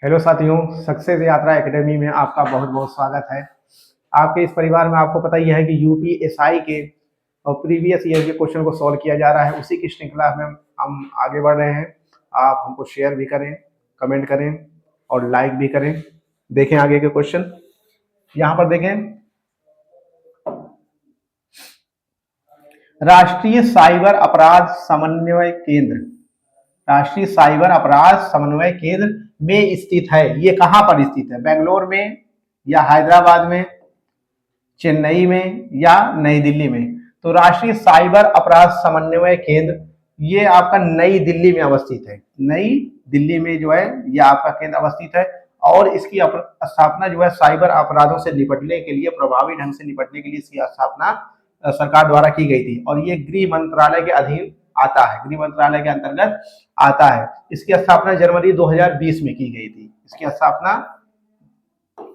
Hello साथियों, success यात्रा academy में आपका बहुत बहुत स्वागत है। आपके इस परिवार में आपको पता ही है कि यूपीएसआई के और प्रीवियस ईयर के क्वेश्चन को सॉल्व किया जा रहा है। उसी की श्रृंखला में हम आगे बढ़ रहे हैं। आप हमको शेयर भी करें, कमेंट करें और लाइक भी करें। देखें आगे के क्वेश्चन। यहाँ पर देखें, राष्ट्रीय साइबर अपराध समन्वय केंद्र, राष्ट्रीय साइबर अपराध समन्वय केंद्र में स्थित है। ये कहां पर स्थित है? बेंगलोर में या हैदराबाद में, चेन्नई में या नई दिल्ली में? तो राष्ट्रीय साइबर अपराध समन्वय केंद्र ये आपका नई दिल्ली में अवस्थित है। नई दिल्ली में जो है ये आपका केंद्र अवस्थित है और इसकी स्थापना जो है साइबर अपराधों से निपटने के लिए, प्रभावी ढंग से निपटने के लिए इसकी स्थापना सरकार द्वारा की गई थी और ये गृह मंत्रालय के अधीन आता है, गृह मंत्रालय के अंतर्गत आता है। इसकी स्थापना जनवरी 2020 में की गई थी। इसकी स्थापना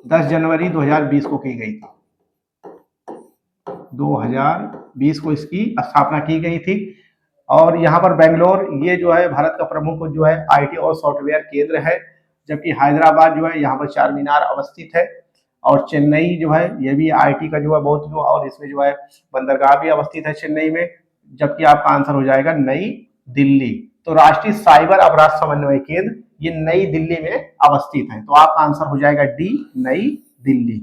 10 जनवरी 2020 को की गई थी। 2020 को इसकी स्थापना की गई थी और यहाँ पर बेंगलोर ये जो है भारत का प्रमुख जो है आईटी और सॉफ्टवेयर केंद्र है, जबकि हैदराबाद जो है यहाँ पर चार मीनार अवस्थित है और चेन्नई जो है ये भी आईटी का जो है बहुत जो, और इसमें जो है बंदरगाह भी अवस्थित है चेन्नई में, जबकि आपका आंसर हो जाएगा नई दिल्ली। तो राष्ट्रीय साइबर अपराध समन्वय केंद्र ये नई दिल्ली में अवस्थित है। तो आपका आंसर हो जाएगा डी, नई दिल्ली।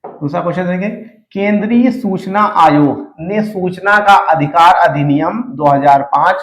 दूसरा क्वेश्चन देंगे, केंद्रीय सूचना आयोग ने सूचना का अधिकार अधिनियम 2005,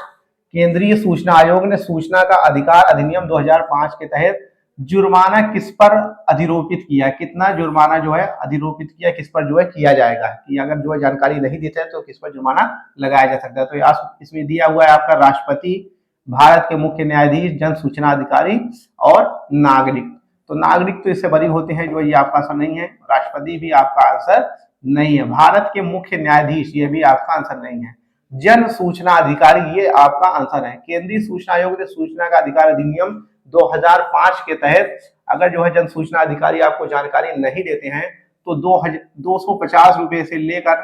केंद्रीय सूचना आयोग ने सूचना का अधिकार अधिनियम 2005 के तहत जुर्माना किस पर अधिरोपित किया? कितना जुर्माना जो है अधिरोपित किया, किस पर जो है किया जाएगा कि अगर जो है जानकारी नहीं देते हैं तो किस पर जुर्माना लगाया जा सकता है? तो इसमें दिया हुआ है आपका राष्ट्रपति, भारत के मुख्य न्यायाधीश, जन सूचना अधिकारी और नागरिक। तो नागरिक तो इससे बरी होते हैं, जो ये आपका आंसर नहीं है। राष्ट्रपति भी आपका आंसर नहीं है। भारत के मुख्य न्यायाधीश ये भी आपका आंसर नहीं है। जन सूचना अधिकारी ये आपका आंसर है। केंद्रीय सूचना आयोग ने सूचना का अधिकार अधिनियम 2005 के तहत अगर जो है जन सूचना अधिकारी आपको जानकारी नहीं देते हैं तो 250 रुपए से लेकर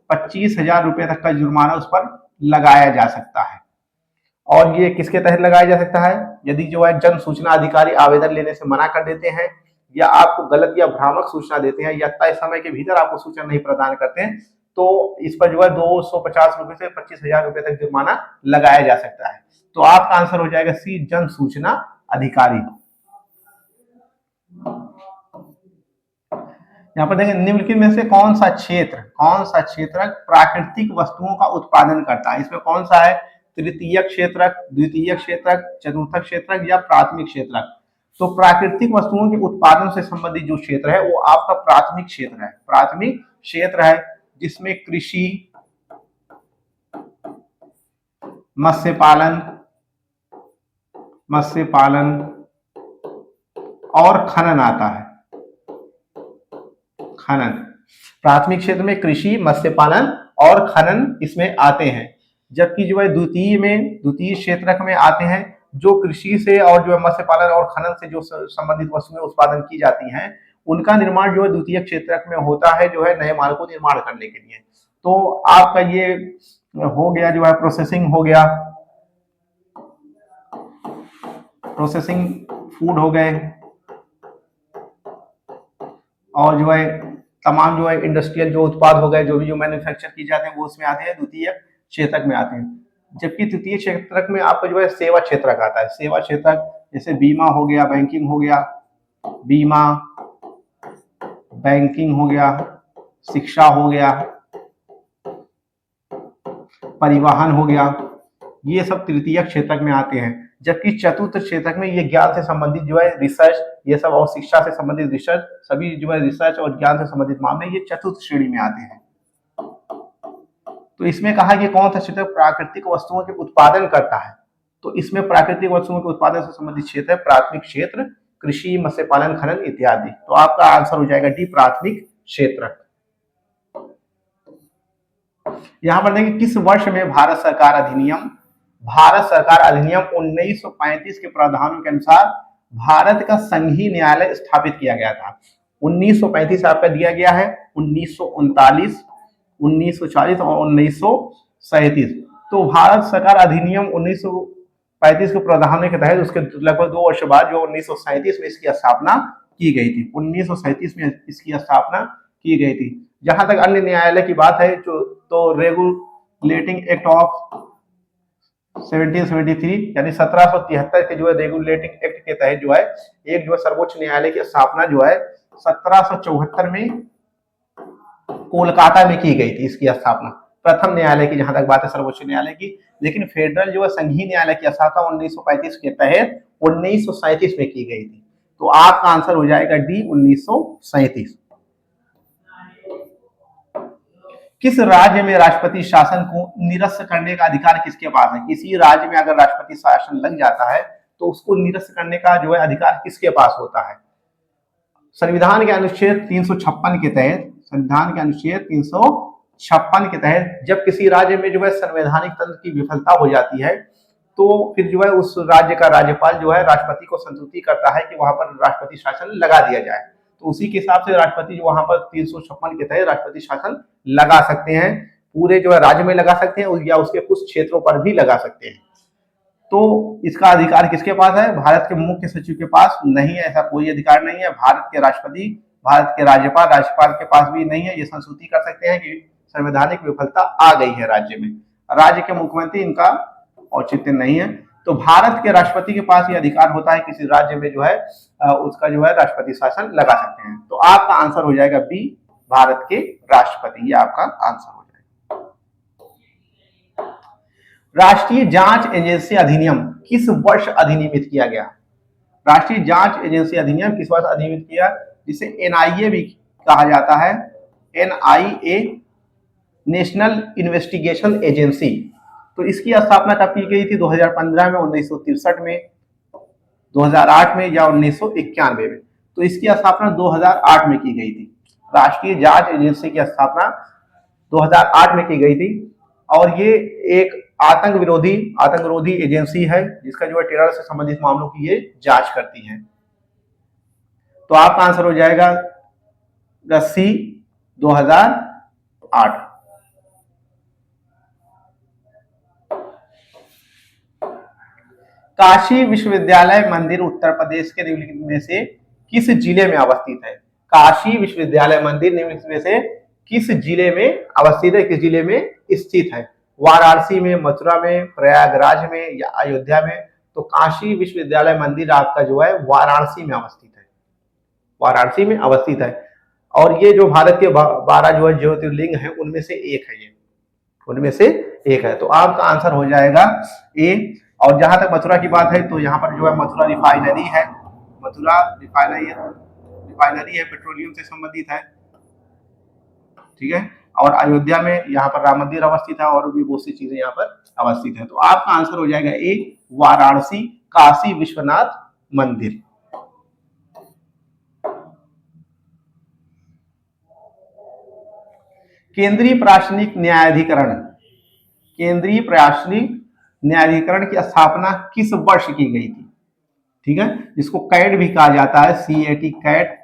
25,000 रुपए तक का जुर्माना उस पर लगाया जा सकता है। और ये किसके तहत लगाया जा सकता है? यदि जो है जन सूचना अधिकारी आवेदन लेने से मना कर देते हैं या आपको गलत या भ्रामक सूचना देते हैं या तय समय के भीतर आपको सूचना नहीं प्रदान करते हैं तो इस पर जो है 250 रुपए से 25,000 रुपए तक जुर्माना लगाया जा सकता है। तो आपका आंसर हो जाएगा सी, जन सूचना अधिकारी। यहाँ पर देखें, निम्नलिखित में से कौन सा क्षेत्र प्राकृतिक वस्तुओं का उत्पादन करता है? इसमें कौन सा है? तृतीय क्षेत्रक, द्वितीय क्षेत्रक, चतुर्थ क्षेत्रक या प्राथमिक क्षेत्रक? तो प्राकृतिक वस्तुओं के उत्पादन से संबंधित जो क्षेत्र है वो आपका प्राथमिक क्षेत्र है। प्राथमिक क्षेत्र है जिसमें कृषि, मत्स्य पालन और खनन आता है। खनन, प्राथमिक क्षेत्र में कृषि, मत्स्य पालन और खनन इसमें आते हैं, जबकि जो है द्वितीय क्षेत्रक में आते हैं जो कृषि से और जो है मत्स्य पालन और खनन से जो संबंधित वस्तुएं उत्पादन की जाती हैं उनका निर्माण जो है द्वितीय क्षेत्रक में होता है, जो है नए माल को निर्माण करने के लिए। तो आपका ये हो गया जो है प्रोसेसिंग हो गया, प्रोसेसिंग फूड हो गए और जो है तमाम जो है इंडस्ट्रियल जो उत्पाद हो गए, जो भी जो मैन्युफैक्चर की जाते हैं वो उसमें आते हैं, द्वितीय क्षेत्रक में आते हैं। जबकि तृतीय क्षेत्रक में आपका जो है सेवा क्षेत्रक आता है। सेवा क्षेत्रक जैसे बीमा हो गया, बैंकिंग हो गया, बीमा, बैंकिंग हो गया, शिक्षा हो गया, परिवहन हो गया, ये सब तृतीय क्षेत्रक में आते हैं। जबकि चतुर्थ क्षेत्रक में ये ज्ञान से संबंधित जो है रिसर्च, ये सब और शिक्षा से संबंधित रिसर्च, सभी जो है रिसर्च और ज्ञान से संबंधित मामले ये चतुर्थ श्रेणी में आते हैं। तो इसमें कहा कि कौन सा क्षेत्र प्राकृतिक वस्तुओं के उत्पादन करता है? तो इसमें प्राकृतिक वस्तुओं के उत्पादन से संबंधित क्षेत्र है प्राथमिक क्षेत्र, कृषि, मत्स्य पालन, खनन इत्यादि। तो आपका आंसर हो जाएगा डी, प्राथमिक क्षेत्र। यहां पर देखिए, किस वर्ष में भारत सरकार अधिनियम 1935 के प्रावधानों के अनुसार भारत का संघीय न्यायालय स्थापित किया गया था? 1935 आपका दिया गया है, 1939, 1940 और 1937। तो भारत सरकार अधिनियम 1935 के प्रावधानों के तहत उसके लगभग 2 वर्ष बाद जो 1937 में इसकी स्थापना की गई थी। 1937 में इसकी स्थापना की गई थी। जहां तक अन्य न्यायालय की बात है जो तो रेगुलेटिंग एक्ट ऑफ 1773 यानी 1773 के जो है रेगुलेटिंग एक्ट के तहत जो है एक जो है सर्वोच्च न्यायालय की स्थापना जो है 1774 में कोलकाता में की गई थी। इसकी स्थापना प्रथम न्यायालय की जहां तक बात है सर्वोच्च न्यायालय की, लेकिन फेडरल जो है संघीय न्यायालय की स्थापना 1935 के तहत 1937 में की गई थी। तो आपका आंसर हो जाएगा डी 1937। किस राज्य में राष्ट्रपति शासन को निरस्त करने का अधिकार किसके पास है? किसी राज्य में अगर राष्ट्रपति शासन लग जाता है तो उसको निरस्त करने का जो है अधिकार किसके पास होता है? संविधान के अनुच्छेद 356 के तहत, संविधान के अनुच्छेद 356 के तहत जब किसी राज्य में जो है संवैधानिक तंत्र की विफलता हो जाती है तो फिर जो है उस राज्य का राज्यपाल जो है राष्ट्रपति को संस्तुति करता है कि वहां पर राष्ट्रपति शासन लगा दिया जाए। तो उसी के हिसाब से राष्ट्रपति जो वहां पर 356 के तहत राष्ट्रपति शासन लगा सकते हैं। पूरे जो है राज्य में लगा सकते हैं या उसके कुछ क्षेत्रों पर भी लगा सकते हैं। तो इसका अधिकार किसके पास है? भारत के मुख्य सचिव के पास नहीं है, ऐसा कोई अधिकार नहीं है। भारत के राष्ट्रपति, भारत के राज्यपाल के पास भी नहीं है। ये संस्तुति कर सकते हैं कि संवैधानिक विफलता आ गई है राज्य में। राज्य के मुख्यमंत्री इनका औचित्य नहीं है। तो भारत के राष्ट्रपति के पास ये अधिकार होता है किसी राज्य में जो है उसका जो है राष्ट्रपति शासन लगा सकते हैं। तो आपका आंसर हो जाएगा बी, भारत के राष्ट्रपति। ये आपका आंसर हो जाएगा। राष्ट्रीय जांच एजेंसी अधिनियम किस वर्ष अधिनियमित किया गया? राष्ट्रीय जांच एजेंसी अधिनियम किस वर्ष अधिनियमित किया, जिसे एनआईए भी कहा जाता है? NIA, national investigation agency. तो इसकी स्थापना कब की गई थी? 2015 में, 1963 में, 2008 में या 1991 में? तो इसकी स्थापना 2008 में की गई थी। राष्ट्रीय जांच एजेंसी की स्थापना 2008 में की गई थी और ये एक आतंक विरोधी एजेंसी है जिसका जो है टेरर से संबंधित मामलों की ये जांच करती है। तो आपका आंसर हो जाएगा सी, 2008। काशी विश्वविद्यालय मंदिर उत्तर प्रदेश के निम्नलिखित में से किस जिले में अवस्थित है? काशी विश्वविद्यालय मंदिर निम्नलिखित में से किस जिले में अवस्थित है, किस जिले में स्थित है? वाराणसी में, मथुरा में, प्रयागराज में या अयोध्या में? तो काशी विश्वविद्यालय मंदिर आपका जो है वाराणसी में अवस्थित है, वाराणसी में अवस्थित है। और ये जो भारत के 12 जो है ज्योतिर्लिंग है उनमें से एक है, ये उनमें से एक है। तो आपका आंसर हो जाएगा ए। और जहां तक मथुरा की बात है तो यहाँ पर जो है मथुरा रिफाइनरी है, मथुरा रिफाइनरी है, पेट्रोलियम से संबंधित है, ठीक है। और अयोध्या में यहाँ पर राम मंदिर अवस्थित है और भी बहुत सी चीजें यहाँ पर अवस्थित है। तो आपका आंसर हो जाएगा ए, वाराणसी काशी विश्वनाथ मंदिर। केंद्रीय प्रशासनिक न्यायाधिकरण, केंद्रीय प्रशासनिक न्यायाधिकरण की स्थापना किस वर्ष की गई थी? ठीक है, जिसको कैट भी कहा जाता है, CAT, CAT,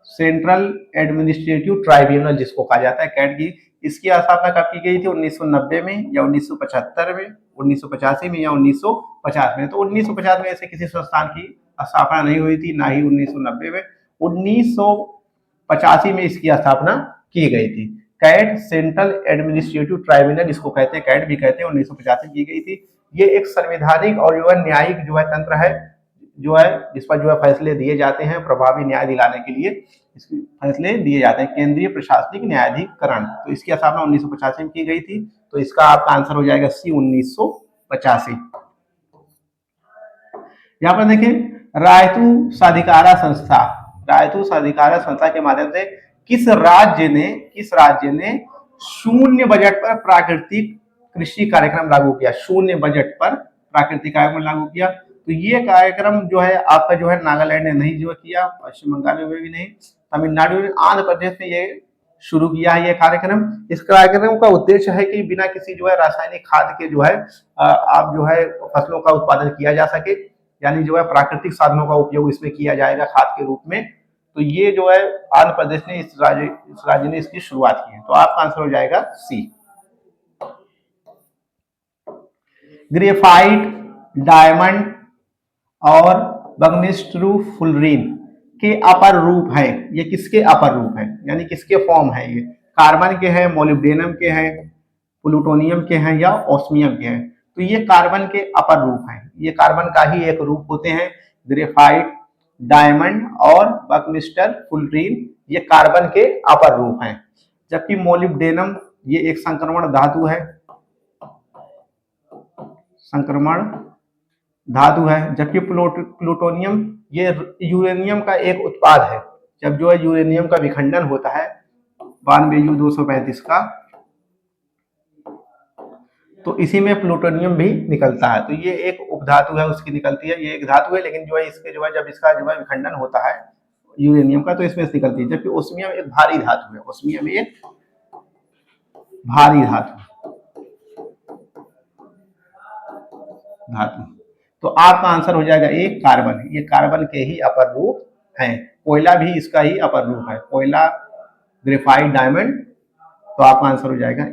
central administrative tribunal जिसको कहा जाता है, कैट की। इसकी स्थापना कब की गई थी? 1990 में या 1975 में, 1985 में या 1950 में? तो 1950 में ऐसे किसी संस्थान की स्थापना नहीं हुई थी, ना ही 1990 में। 1985 में इसकी स्थापना की गई थी। कैट, सेंट्रल एडमिनिस्ट्रेटिव ट्राइब्यूनल इसको कहते हैं, कैट भी कहते हैं, 1985 में की गई थी। ये एक संवैधानिक और जो है न्यायिक जो है तंत्र है, जो है जिस पर जो है फैसले दिए जाते हैं, प्रभावी न्याय दिलाने के लिए इसके फैसले दिए जाते हैं, केंद्रीय प्रशासनिक न्यायाधिकरण। तो इसकी स्थापना 1985 में की गई थी। तो इसका आपका आंसर हो जाएगा सी, 1985। यहाँ पर देखें, रायतू साधिकारा संस्था, रायतू साधिकारा संस्था के माध्यम से किस राज्य ने शून्य बजट पर प्राकृतिक कृषि कार्यक्रम लागू किया? शून्य बजट पर प्राकृतिक कार्यक्रम लागू किया। तो ये कार्यक्रम जो है आपका जो है नागालैंड ने नहीं जो किया, पश्चिम बंगाल में भी नहीं, तमिलनाडु ने, आंध्र प्रदेश ने ये शुरू किया है ये कार्यक्रम। इस कार्यक्रम का उद्देश्य है कि बिना किसी जो है रासायनिक खाद के जो है आप जो है फसलों का उत्पादन किया जा सके, यानी जो है प्राकृतिक साधनों का उपयोग इसमें किया जाएगा खाद के रूप में। तो ये जो है आंध्र प्रदेश ने इस राज्य ने इसकी शुरुआत की है। तो आपका आंसर हो जाएगा सी। ग्रेफाइट डायमंड और बगमिस्ट्रू फुलरीन के अपर रूप है। ये किसके अपर रूप है, यानी किसके फॉर्म है? ये कार्बन के हैं, मोलिब्डेनम के हैं, प्लूटोनियम के हैं या ऑस्मियम के हैं? तो ये कार्बन के अपर रूप हैं। ये कार्बन का ही एक रूप होते हैं। ग्रेफाइट, डायमंड और बकमिस्टर फुलरीन ये कार्बन के अपर रूप हैं। जबकि मोलिब्डेनम ये एक संक्रमण धातु है, संक्रमण धातु है। जबकि प्लूटोनियम ये यूरेनियम का एक उत्पाद है। जब जो है यूरेनियम का विखंडन होता है 92U235 का, तो इसी में प्लूटोनियम भी निकलता है। तो ये एक उपधातु है, उसकी निकलती है। ये एक धातु है, लेकिन जो है इसके जो है जब इसका जो है विखंडन होता है यूरेनियम का, तो इसमें से निकलती है। जबकि ओस्मियम एक भारी धातु है, ओस्मियम एक भारी धातु। तो आपका आंसर हो जाएगा एक कार्बन। ये कार्बन के ही अपर रूप हैं। कोयला भी इसका ही अपर रूप है, कोयला, ग्रेफाइट, डायमंड। तो आपका आंसर हो जाएगा।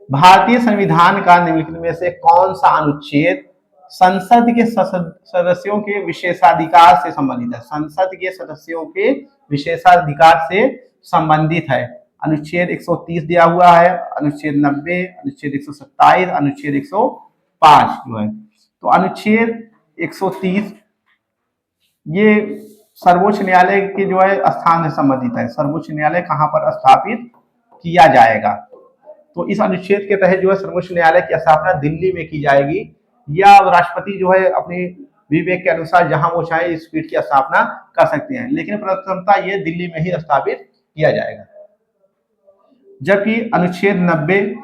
भारतीय संविधान का निम्नलिखित में से कौन सा अनुच्छेद संसद के सदस्यों के विशेषाधिकार से संबंधित है? संसद के सदस्यों के विशेषाधिकार से संबंधित है। अनुच्छेद 130 दिया हुआ है, अनुच्छेद 90, अनुच्छेद 127, अनुच्छेद 105 जो है। तो अनुच्छेद 130 ये सर्वोच्च न्यायालय के जो है स्थान से संबंधित है। सर्वोच्च न्यायालय कहाँ पर स्थापित किया जाएगा? तो इस अनुच्छेद के तहत जो है सर्वोच्च न्यायालय की स्थापना दिल्ली में की जाएगी, या राष्ट्रपति जो है अपनी विवेक के अनुसार जहां वो चाहे इस पीठ की स्थापना कर सकते हैं, लेकिन प्रथमतः ये दिल्ली में ही स्थापित किया जाएगा। जबकि अनुच्छेद 90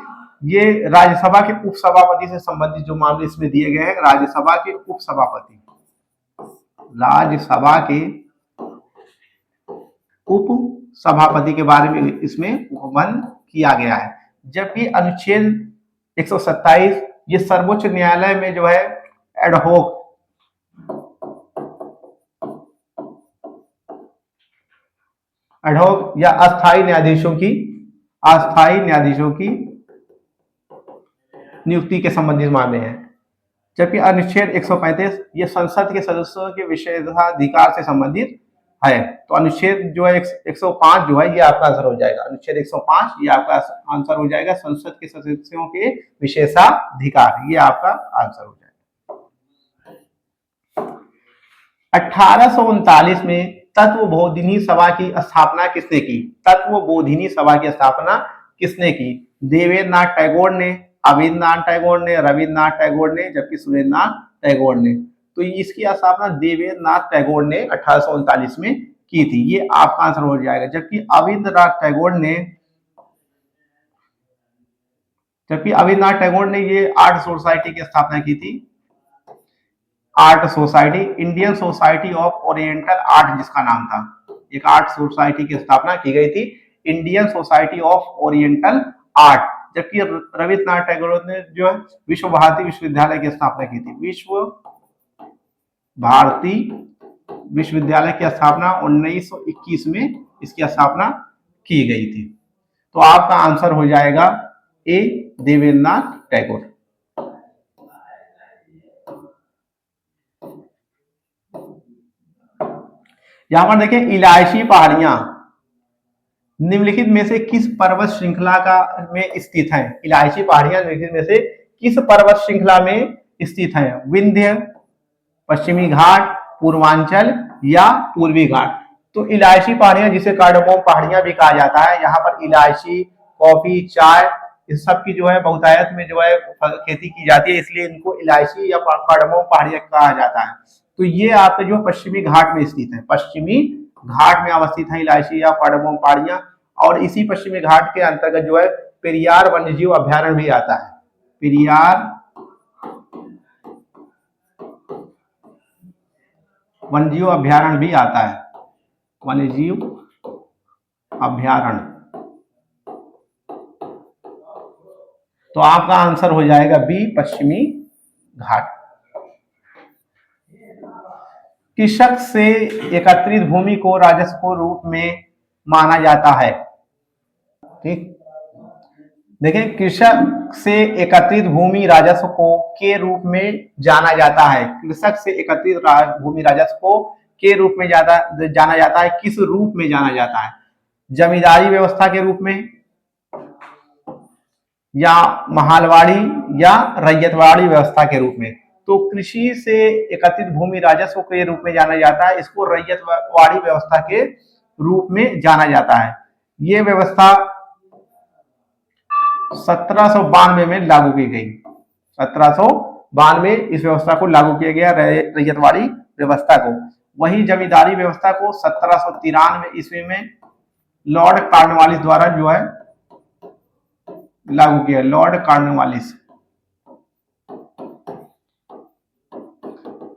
ये राज्यसभा के उपसभापति से संबंधित जो मामले इसमें दिए गए हैं, राज्यसभा के उपसभापति, राज्यसभा के उप सभापति के बारे में इसमें उपबंध किया गया है। जबकि अनुच्छेद 127 ये सर्वोच्च न्यायालय में जो है एडहोक या अस्थायी न्यायाधीशों की नियुक्ति के संबंधित मामले हैं। जबकि अनुच्छेद 135 ये संसद के सदस्यों के विशेषाधिकार से संबंधित है। तो अनुच्छेद जो है 105 जो है ये आपका आंसर हो जाएगा। अनुच्छेद 105 ये आपका आंसर हो जाएगा, संसद के सदस्यों के विशेषाधिकार, ये आपका आंसर हो जाएगा। 1839 में तत्वबोधिनी सभा की स्थापना किसने की? तत्वबोधिनी सभा की स्थापना किसने की? देवेंद्रनाथ टैगोर ने, अविन्द्रनाथ टैगोर ने, रविन्द्रनाथ टैगोर ने, जबकि सुरेंद्रनाथ टैगोर ने। तो इसकी स्थापना देवेंद्रनाथ टैगोर ने 1839 में की थी। ये आपका आंसर हो जाएगा। जबकि अविन्द्रनाथ टैगोर ने ये आर्ट सोसाइटी की स्थापना की थी। Art society, Indian society of oriental art जिसका नाम था, एक आर्ट सोसाइटी की स्थापना की गई थी, Indian society of oriental art. जबकि रविन्द्रनाथ टैगोर ने जो है विश्व भारती विश्वविद्यालय की स्थापना की थी। विश्व भारती विश्वविद्यालय की स्थापना 1921 में इसकी स्थापना की गई थी। तो आपका आंसर हो जाएगा ए, देवेंद्रनाथ टैगोर। यहां पर देखें, इलायची पहाड़ियां निम्नलिखित में से किस पर्वत श्रृंखला का में स्थित है? इलायची पहाड़ियां निम्नलिखित में से किस पर्वत श्रृंखला में स्थित है? विंध्य, पश्चिमी घाट, पूर्वांचल या पूर्वी घाट? तो इलायची पहाड़ियां जिसे कार्डमोम पहाड़ियां भी कहा जाता है, यहाँ पर इलायची, कॉफी, चाय इस सब की जो है बहुतायत में जो है खेती की जाती है, इसलिए इनको इलायची या कार्डमोम पहाड़ियां कहा जाता है। तो ये आपके जो पश्चिमी घाट में स्थित है, पश्चिमी घाट में अवस्थित है इलायची या कार्डमोम पहाड़ियां। और इसी पश्चिमी घाट के अंतर्गत जो है पेरियार वन्यजीव अभ्यारण्य भी आता है। पेरियार वन्यजीव अभ्यारण्य भी आता है, वन्यजीव अभ्यारण्य। तो आपका आंसर हो जाएगा बी, पश्चिमी घाट। कृषक से एकत्रित भूमि को राजस्व रूप में माना जाता है। ठीक, देखें, कृषक से एकत्रित भूमि राजस्व को के रूप में जाना जाता है। कृषक से एकत्रित भूमि राजस्व को के रूप में जाना जाता है। किस रूप में जाना जाता है? जमींदारी व्यवस्था के रूप में, या महालवाड़ी या रैयतवाड़ी व्यवस्था के रूप में। तो कृषि से एकत्रित भूमि राजस्व के रूप में जाना जाता है, इसको रैयतवाड़ी व्यवस्था के रूप में जाना जाता है। ये व्यवस्था 1792 में लागू की गई। 1792 इस व्यवस्था को लागू किया गया, रैयतवाड़ी व्यवस्था को। वही जमींदारी व्यवस्था को 1793 ईस्वी में लॉर्ड कॉर्नवालिस द्वारा जो है लागू किया। लॉर्ड कॉर्नवालिस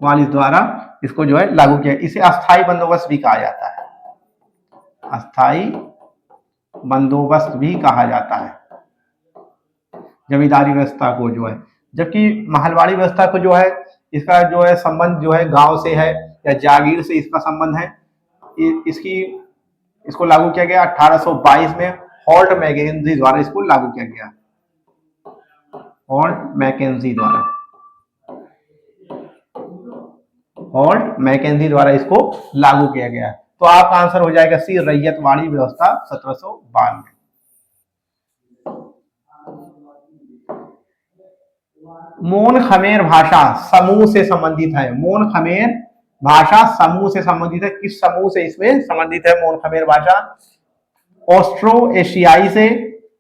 द्वारा इसको जो है लागू किया। इसे अस्थाई बंदोबस्त भी कहा जाता है। अस्थाई बंदोबस्त भी कहा जाता है जमींदारी व्यवस्था को जो है। जबकि महलवाड़ी व्यवस्था को जो है, इसका जो है संबंध जो है गांव से है या जागीर से इसका संबंध है। इसको लागू किया गया 1822 में हॉल्ट मैकेंजी द्वारा इसको लागू किया गया। हॉल्ट मैकेंजी द्वारा इसको लागू किया गया। तो आपका आंसर हो जाएगा सी, रैयतवाड़ी व्यवस्था 1792। मोन खमेर भाषा समूह से संबंधित है। मोन खमेर भाषा समूह से संबंधित है। किस समूह से इसमें संबंधित है मोन खमेर भाषा? ऑस्ट्रो एशियाई से,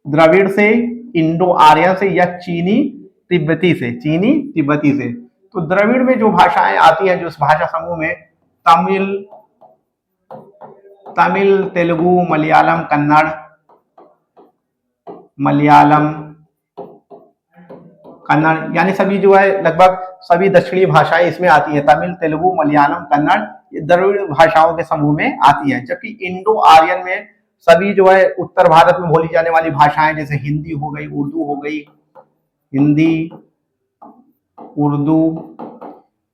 द्रविड़ से, इंडो आर्यन से, या चीनी तिब्बती से। चीनी तिब्बती से। तो द्रविड़ में जो भाषाएं आती हैं, जो उस भाषा समूह में तमिल, तेलुगु, मलयालम, कन्नड़, यानी सभी जो है लगभग सभी दक्षिणी भाषाएं इसमें आती हैं। तमिल, तेलुगु, मलयालम, कन्नड़, ये द्रविड़ भाषाओं के समूह में आती हैं। जबकि इंडो आर्यन में सभी जो है उत्तर भारत में बोली जाने वाली भाषाएं, जैसे हिंदी हो गई, उर्दू हो गई, हिंदी, उर्दू,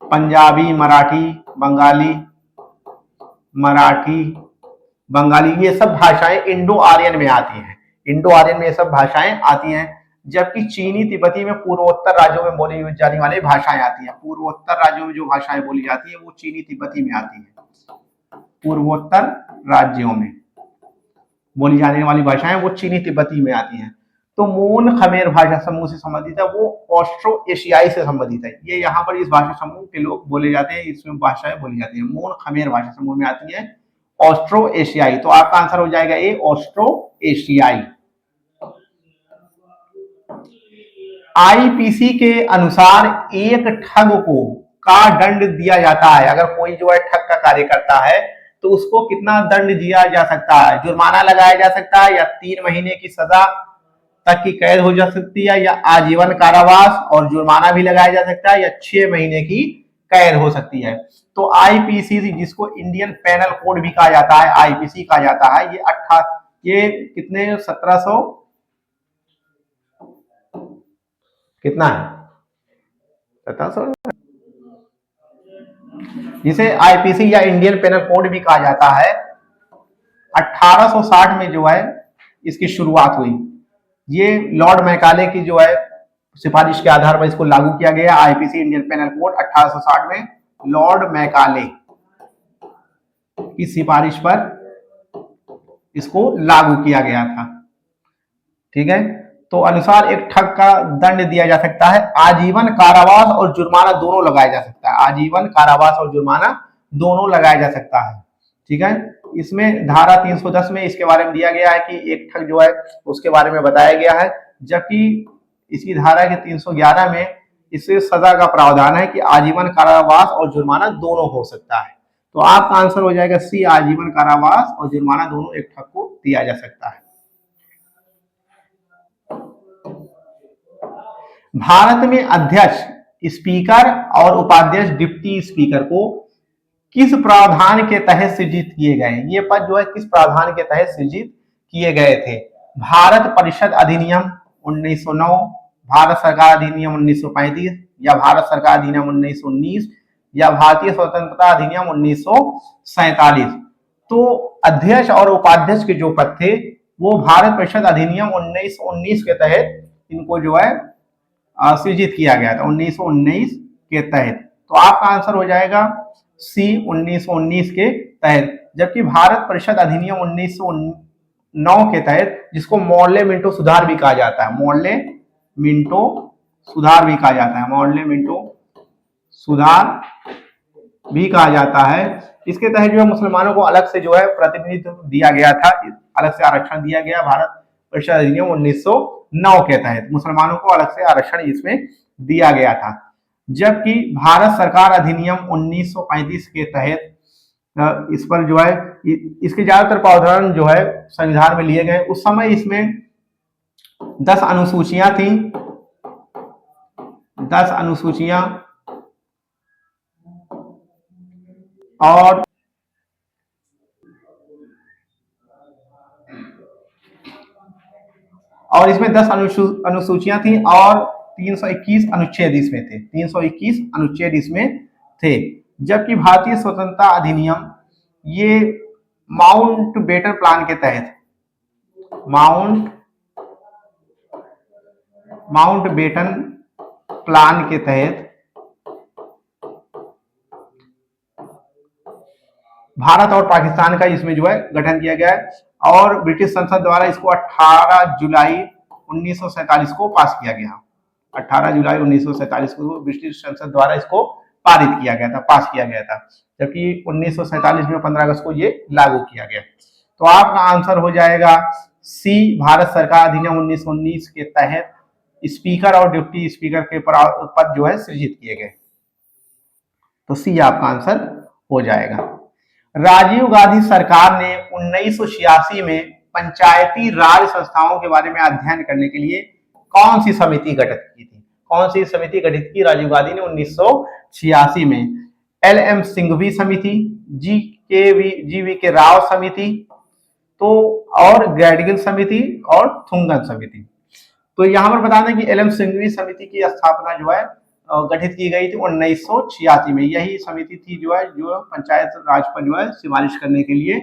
पंजाबी, बंगाली, ये सब भाषाएं इंडो आर्यन में आती हैं। इंडो आर्यन में ये सब भाषाएं आती हैं। जबकि चीनी तिब्बती में पूर्वोत्तर राज्यों में बोली जाने वाली भाषाएं आती हैं। पूर्वोत्तर राज्यों में जो भाषाएं बोली जाती है वो चीनी तिब्बती में आती है। पूर्वोत्तर राज्यों में बोली जाने वाली भाषाएं वो चीनी तिब्बती में आती हैं। तो मोन खमेर भाषा समूह से संबंधित है, वो ऑस्ट्रो एशियाई से संबंधित है। ये यहाँ पर इस भाषा समूह के लोग बोले जाते हैं, इसमें भाषाएं बोली जाती है। मोन खमेर भाषा समूह में आती है ऑस्ट्रो एशियाई। तो आपका आंसर हो जाएगा ए, ऑस्ट्रो एशियाई। आईपीसी के अनुसार एक ठग को का दंड दिया जाता है। अगर कोई जो है ठग का कार्य करता है तो उसको कितना दंड दिया जा सकता है? जुर्माना लगाया जा सकता है, या 3 महीने की सजा तक की कैद हो जा सकती है, या आजीवन कारावास और जुर्माना भी लगाया जा सकता है, या 6 महीने की कैद हो सकती है। तो आईपीसी, जिसको इंडियन पेनल कोड भी कहा जाता है, आईपीसी कहा जाता है, ये कितने 1700 कितना है? 1700, जिसे आईपीसी या इंडियन पेनल कोड भी कहा जाता है। 1860 में जो है इसकी शुरुआत हुई। ये लॉर्ड मैकाले की जो है सिफारिश के आधार पर इसको लागू किया गया। आईपीसी इंडियन पेनल कोड 1860 में लॉर्ड मैकाले की सिफारिश पर इसको लागू किया गया था। ठीक है, तो अनुसार एक ठग का दंड दिया जा सकता है, आजीवन कारावास और जुर्माना दोनों लगाया जा सकता है। आजीवन कारावास और जुर्माना दोनों लगाया जा सकता है। ठीक है, इसमें धारा 310 में इसके बारे में दिया गया है कि एक ठग जो है उसके बारे में बताया गया है। जबकि इसी धारा के 311 में इससे सजा का प्रावधान है कि आजीवन कारावास और जुर्माना दोनों हो सकता है। तो आपका आंसर हो जाएगा सी, आजीवन कारावास और जुर्माना दोनों एक ठग को दिया जा सकता है। भारत में अध्यक्ष, स्पीकर और उपाध्यक्ष, डिप्टी स्पीकर को किस प्रावधान के तहत सृजित किए गए? ये पद जो है किस प्रावधान के तहत सृजित किए गए थे? भारत परिषद अधिनियम 1909, भारत सरकार अधिनियम 1935, या भारत सरकार अधिनियम 1919, या भारतीय स्वतंत्रता अधिनियम 1947। तो अध्यक्ष और उपाध्यक्ष के जो पद थे वो भारत परिषद अधिनियम 1919 के तहत इनको जो है सृजित किया गया था 1919 के तहत। तो आपका आंसर हो जाएगा सी 1919 के तहत। जबकि भारत परिषद अधिनियम 1909 के तहत, जिसको मॉर्ले मिंटो सुधार भी कहा जाता है, मॉर्ले मिंटो सुधार भी कहा जाता है, मॉर्ले मिंटो सुधार भी कहा जाता है, इसके तहत जो है मुसलमानों को अलग से जो है प्रतिनिधित्व दिया गया था, अलग से आरक्षण दिया गया। भारत परिषद अधिनियम 1909 के तहत मुसलमानों को अलग से आरक्षण इसमें दिया गया था। जबकि भारत सरकार अधिनियम 1935 के तहत इस पर जो है इसके ज्यादातर प्रावधान जो है संविधान में लिए गए। उस समय इसमें 10 अनुसूचियां थी, 10 अनुसूचियां और इसमें 10 अनुसूचियां थी और 321 अनुच्छेद इसमें थे, 321 अनुच्छेद इसमें थे। जबकि भारतीय स्वतंत्रता अधिनियम ये माउंटबेटन प्लान के तहत, माउंटबेटन प्लान के तहत भारत और पाकिस्तान का इसमें जो है गठन किया गया है और ब्रिटिश संसद द्वारा इसको 18 जुलाई 1947 को पास किया गया। 18 जुलाई 1947 को ब्रिटिश संसद द्वारा इसको पारित किया गया था, पास किया गया था। जबकि 1947 में 15 अगस्त को ये लागू किया गया। तो आपका आंसर हो जाएगा सी, भारत सरकार अधिनियम 1919 के तहत स्पीकर और डिप्टी स्पीकर के पद जो है सृजित किए गए। तो सी आपका आंसर हो जाएगा। राजीव गांधी सरकार ने 1986 में पंचायती राज संस्थाओं के बारे में अध्ययन करने के लिए कौन सी समिति गठित की थी? कौन सी समिति गठित की राजीव गांधी ने 1986 में? LM सिंघवी समिति, GV के राव समिति, तो और गैडगिल समिति और थुंगन समिति। तो यहां पर बता दें कि LM सिंघवी समिति की स्थापना जो है गठित की गई थी 1986 में। यही समिति थी जो है जो पंचायत राज पर जो है सिफारिश करने के लिए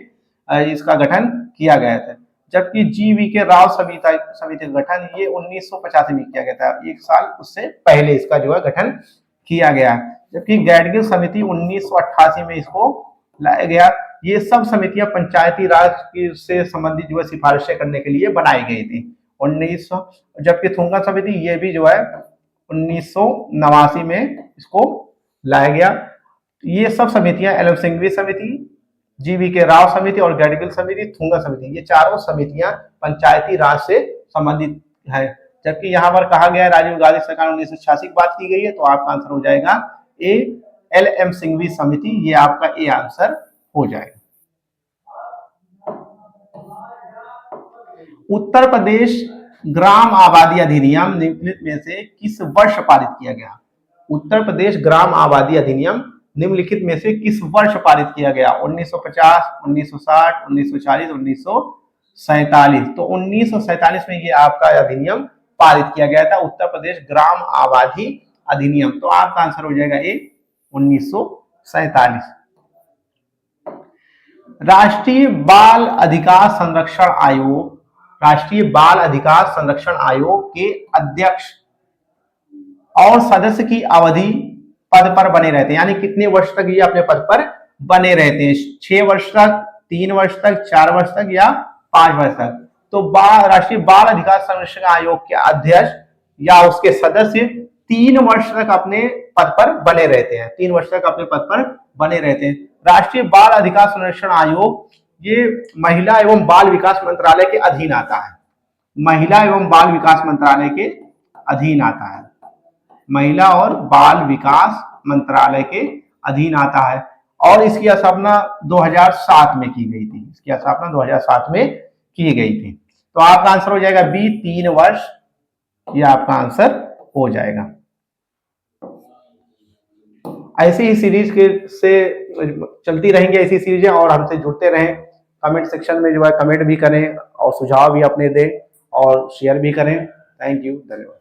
इसका गठन किया गया था। जबकि GV के राव समिति का गठन ये 1985 में किया गया था, एक साल उससे पहले इसका जो है गठन किया गया। जबकि गैडगिल समिति 1988 में इसको लाया गया। ये सब समितियां पंचायती राज से संबंधित जो है सिफारिशें करने के लिए बनाई गई थी 1900। जबकि थुंगन समिति ये भी जो है 1989 में इसको लाया गया। ये सब समितियां LM सिंघवी समिति, GV के राव समिति और गैडगिल समिति, थुंगन समिति, ये चारों समितियां पंचायती राज से संबंधित है। जबकि यहाँ पर कहा गया है राजीव गांधी सरकार 1986 की बात की गई है, तो आपका आंसर हो जाएगा ए, LM सिंघवी समिति, ये आपका ए आंसर हो जाएगा। उत्तर प्रदेश ग्राम आबादी अधिनियम निम्नलिखित में से किस वर्ष पारित किया गया? उत्तर प्रदेश ग्राम आबादी अधिनियम निम्नलिखित में से किस वर्ष पारित किया गया? 1950, 1960, 1940, 1947। तो 1947 में ये आपका अधिनियम पारित किया गया था, उत्तर प्रदेश ग्राम आबादी अधिनियम। तो आपका आंसर हो जाएगा ए, 1947। राष्ट्रीय बाल अधिकार संरक्षण आयोग, राष्ट्रीय बाल अधिकार संरक्षण आयोग के अध्यक्ष और सदस्य की अवधि पद पर बने रहते हैं, यानी कितने वर्ष तक ये अपने पद पर बने रहते हैं? 6 वर्ष तक, 3 वर्ष तक, 4 वर्ष तक या 5 वर्ष तक? तो राष्ट्रीय बाल अधिकार संरक्षण आयोग के अध्यक्ष या उसके सदस्य 3 वर्ष तक अपने पद पर बने रहते हैं, 3 वर्ष तक अपने पद पर बने रहते हैं। राष्ट्रीय बाल अधिकार संरक्षण आयोग ये महिला एवं बाल विकास मंत्रालय के अधीन आता है, महिला एवं बाल विकास मंत्रालय के अधीन आता है, महिला और बाल विकास मंत्रालय के अधीन आता है। और इसकी स्थापना 2007 में की गई थी, इसकी स्थापना 2007 में की गई थी। तो आपका आंसर हो जाएगा बी, 3 वर्ष, ये आपका आंसर हो जाएगा। ऐसी ही सीरीज के से चलती रहेंगे, ऐसी सीरीजें, और हमसे जुड़ते रहें। कमेंट सेक्शन में जो है कमेंट भी करें और सुझाव भी अपने दें और शेयर भी करें। थैंक यू, धन्यवाद।